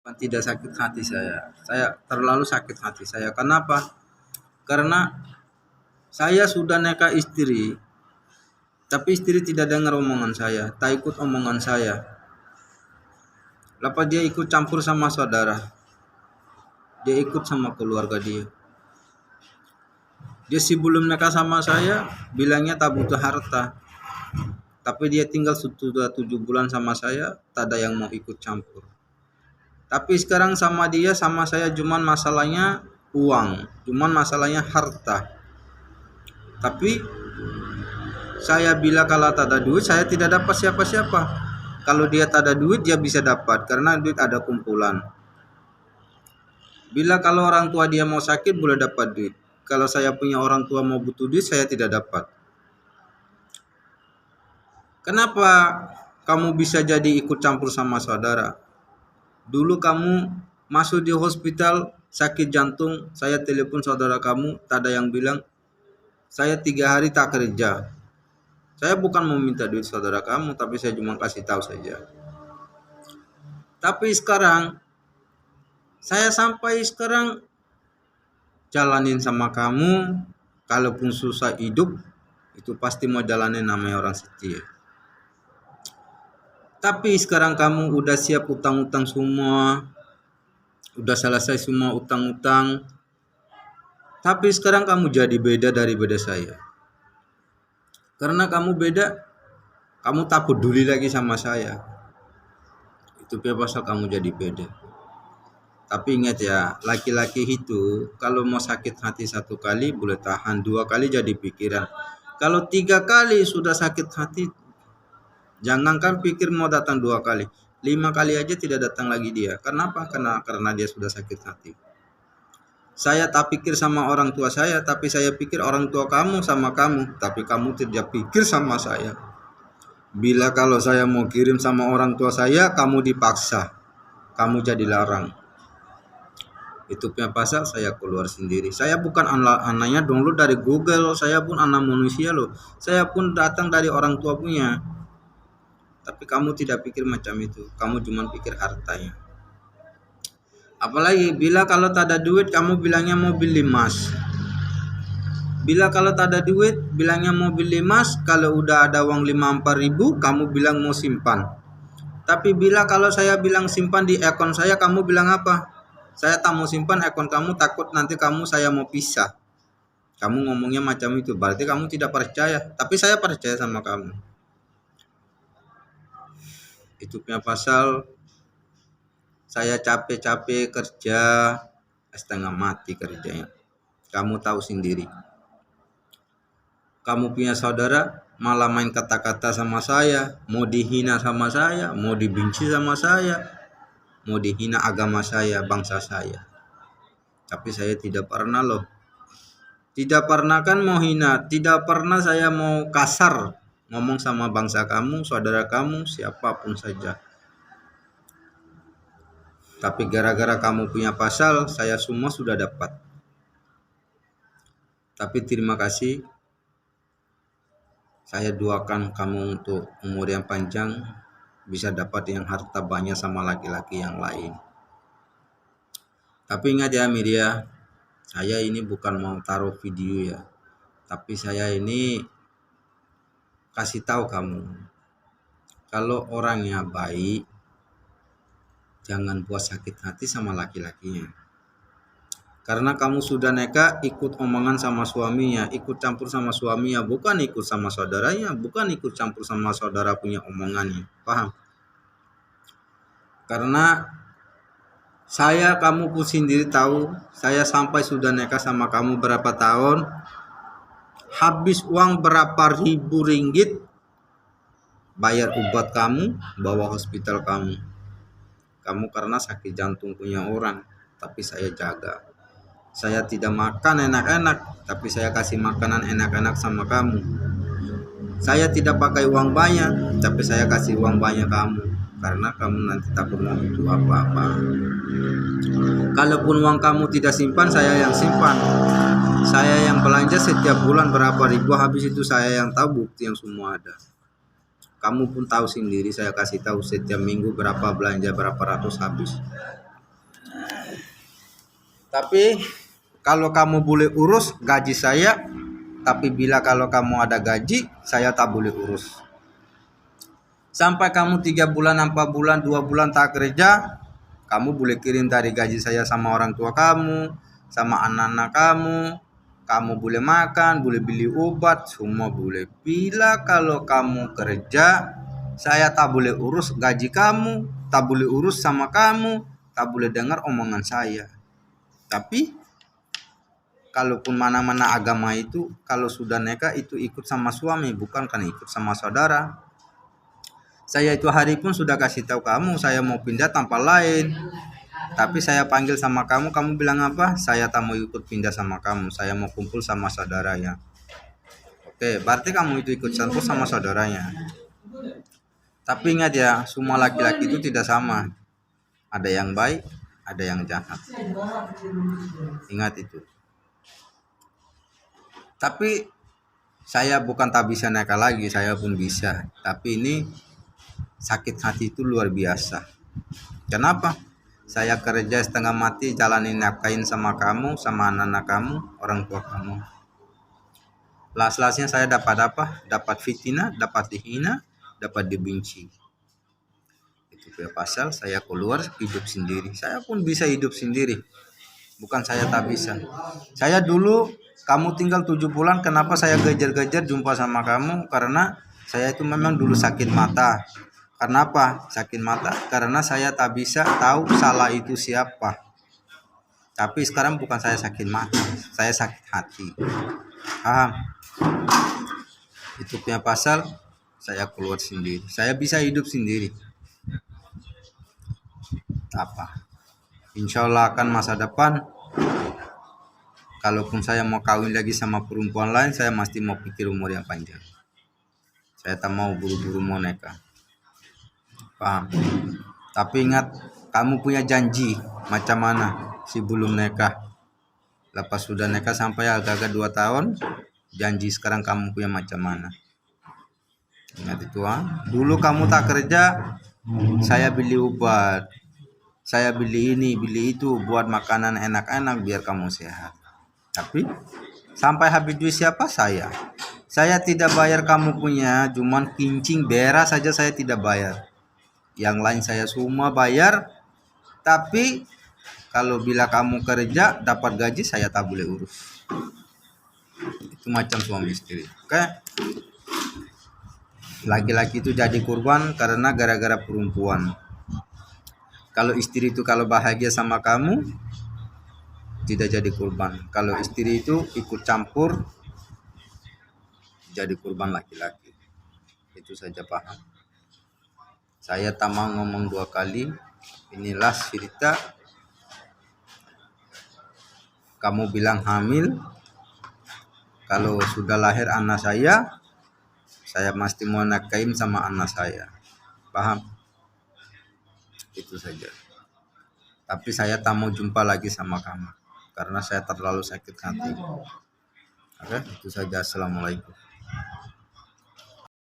Tidak sakit hati saya. Saya terlalu sakit hati saya. Kenapa? Karena saya sudah neka istri, tapi istri tidak dengar omongan saya, tak ikut omongan saya. Lepas dia ikut campur sama saudara, dia ikut sama keluarga dia. Dia sebelum nikah sama saya bilangnya tak butuh harta, tapi dia tinggal sudah 7 bulan sama saya, tak ada yang mau ikut campur. Tapi sekarang sama dia sama saya cuman masalahnya uang, cuman masalahnya harta. Tapi saya bila kalau tak ada duit saya tidak dapat siapa-siapa. Kalau dia tak ada duit dia bisa dapat karena duit ada kumpulan. Bila kalau orang tua dia mau sakit boleh dapat duit. Kalau saya punya orang tua mau butuh duit saya tidak dapat. Kenapa kamu bisa jadi ikut campur sama saudara? Dulu kamu masuk di hospital sakit jantung, saya telepon saudara kamu, tak ada yang bilang, saya 3 hari tak kerja. Saya bukan mau minta duit saudara kamu, tapi saya cuma kasih tahu saja. Tapi sekarang, saya sampai sekarang jalanin sama kamu, kalaupun susah hidup, itu pasti mau jalanin namanya orang setia. Tapi sekarang kamu udah siap utang-utang semua, udah selesai semua utang-utang. Tapi sekarang kamu jadi beda dari beda saya. Karena kamu beda, kamu tak peduli lagi sama saya. Itu pasal kamu jadi beda. Tapi ingat ya, laki-laki itu kalau mau sakit hati 1 kali boleh tahan, 2 kali jadi pikiran. Kalau 3 kali sudah sakit hati, jangankan pikir mau datang 2 kali, 5 kali aja tidak datang lagi dia. Kenapa? Karena dia sudah sakit hati. Saya tak pikir sama orang tua saya, tapi saya pikir orang tua kamu sama kamu, tapi kamu tidak pikir sama saya. Bila kalau saya mau kirim sama orang tua saya, kamu dipaksa, kamu jadi larang. Itu punya pasal saya keluar sendiri. Saya bukan anaknya download dari Google, saya pun anak manusia loh. Saya pun datang dari orang tua punya. Tapi kamu tidak pikir macam itu, kamu cuma pikir hartanya. Apalagi bila kalau tak ada duit kamu bilangnya mau beli emas. Bila kalau tak ada duit bilangnya mau beli emas, kalau udah ada uang 54 ribu kamu bilang mau simpan. Tapi bila kalau saya bilang simpan di akun saya kamu bilang apa? Saya tak mau simpan akun kamu, takut nanti saya mau pisah. Kamu ngomongnya macam itu, berarti kamu tidak percaya. Tapi saya percaya sama kamu. Itu punya pasal saya capek-capek kerja, setengah mati kerjanya. Kamu tahu sendiri. Kamu punya saudara malah main kata-kata sama saya, mau dihina sama saya, mau dibenci sama saya, mau dihina agama saya, bangsa saya. Tapi saya tidak pernah loh. Tidak pernah kan mau hina, tidak pernah saya mau kasar ngomong sama bangsa kamu, saudara kamu, siapapun saja. Tapi gara-gara kamu punya pasal, saya semua sudah dapat. Tapi terima kasih. Saya doakan kamu untuk umur yang panjang, bisa dapat yang harta banyak sama laki-laki yang lain. Tapi ingat ya Media, saya ini bukan mau taruh video ya. Tapi saya ini kasih tahu kamu, kalau orangnya baik, jangan buat sakit hati sama laki-lakinya. Karena kamu sudah neka ikut omongan sama suaminya, ikut campur sama suaminya, bukan ikut sama saudaranya, bukan ikut campur sama saudara punya omongannya. Paham? Karena kamu pun sendiri tahu, saya sampai sudah neka sama kamu berapa tahun, habis uang berapa ribu ringgit, bayar obat kamu, bawa hospital kamu. Kamu karena sakit jantung punya orang, tapi saya jaga. Saya tidak makan enak-enak, tapi saya kasih makanan enak-enak sama kamu. Saya tidak pakai uang banyak, tapi saya kasih uang banyak kamu. Karena kamu nanti takut mau butuh apa-apa. Kalaupun uang kamu tidak simpan, saya yang simpan. Saya yang belanja setiap bulan berapa ribu, habis itu saya yang tahu, bukti yang semua ada. Kamu pun tahu sendiri, saya kasih tahu setiap minggu berapa belanja, berapa ratus habis. Tapi kalau kamu boleh urus gaji saya, tapi bila kalau kamu ada gaji, saya tak boleh urus. Sampai kamu 3 bulan, 4 bulan, 2 bulan tak kerja, kamu boleh kirim dari gaji saya sama orang tua kamu, sama anak-anak kamu. Kamu boleh makan, boleh beli obat, semua boleh. Bila kalau kamu kerja, saya tak boleh urus gaji kamu, tak boleh urus sama kamu, tak boleh dengar omongan saya. Tapi kalaupun mana-mana agama itu, kalau sudah nikah itu ikut sama suami, bukan kan ikut sama saudara. Saya itu hari pun sudah kasih tahu kamu, saya mau pindah tempat lain. Tapi saya panggil sama kamu, kamu bilang apa? Saya tak mau ikut pindah sama kamu, saya mau kumpul sama saudaranya. Oke, berarti kamu itu ikut campur sama saudaranya. Tapi ingat ya, semua laki-laki itu tidak sama. Ada yang baik, ada yang jahat. Ingat itu. Tapi saya bukan tak bisa nakal lagi, saya pun bisa. Tapi ini sakit hati itu luar biasa. Kenapa? Saya kerja setengah mati, jalanin nafkahin sama kamu, sama anak-anak kamu, orang tua kamu. Las-lasnya saya dapat apa? Dapat fitnah, dapat dihina, dapat dibenci. Itu pasal saya keluar hidup sendiri. Saya pun bisa hidup sendiri. Bukan saya tak bisa. Saya dulu, kamu tinggal 7 bulan, kenapa saya gejar-gejar jumpa sama kamu? Karena saya itu memang dulu sakit mata. Karena apa? Sakit mata. Karena saya tak bisa tahu salah itu siapa. Tapi sekarang bukan saya sakit mata, saya sakit hati. Paham? Itu punya pasal, saya keluar sendiri. Saya bisa hidup sendiri. Apa? Insya Allah akan masa depan. Kalaupun saya mau kawin lagi sama perempuan lain, saya mesti mau pikir umur yang panjang. Saya tak mau buru-buru mau nikah. Paham? Tapi ingat, kamu punya janji macam mana sebelum nikah. Lepas sudah nikah sampai agak-agak 2 tahun, janji sekarang kamu punya macam mana. Ingat itu Dulu kamu tak kerja, saya beli obat, saya beli ini, beli itu, buat makanan enak-enak biar kamu sehat. Tapi sampai habis duit siapa? Saya tidak bayar kamu punya, cuman kincing beras saja saya tidak bayar. Yang lain saya semua bayar. Tapi kalau bila kamu kerja dapat gaji, saya tak boleh urus. Itu macam suami istri. Oke? Laki-laki itu jadi korban karena gara-gara perempuan. Kalau istri itu kalau bahagia sama kamu, tidak jadi korban. Kalau istri itu ikut campur, jadi korban laki-laki. Itu saja, paham? Saya tak mau ngomong 2 kali. Inilah cerita. Kamu bilang hamil. Kalau sudah lahir anak saya mesti mau nakain sama anak saya. Paham? Itu saja. Tapi saya tak mau jumpa lagi sama kamu, karena saya terlalu sakit hati. Oke, itu saja. Assalamualaikum.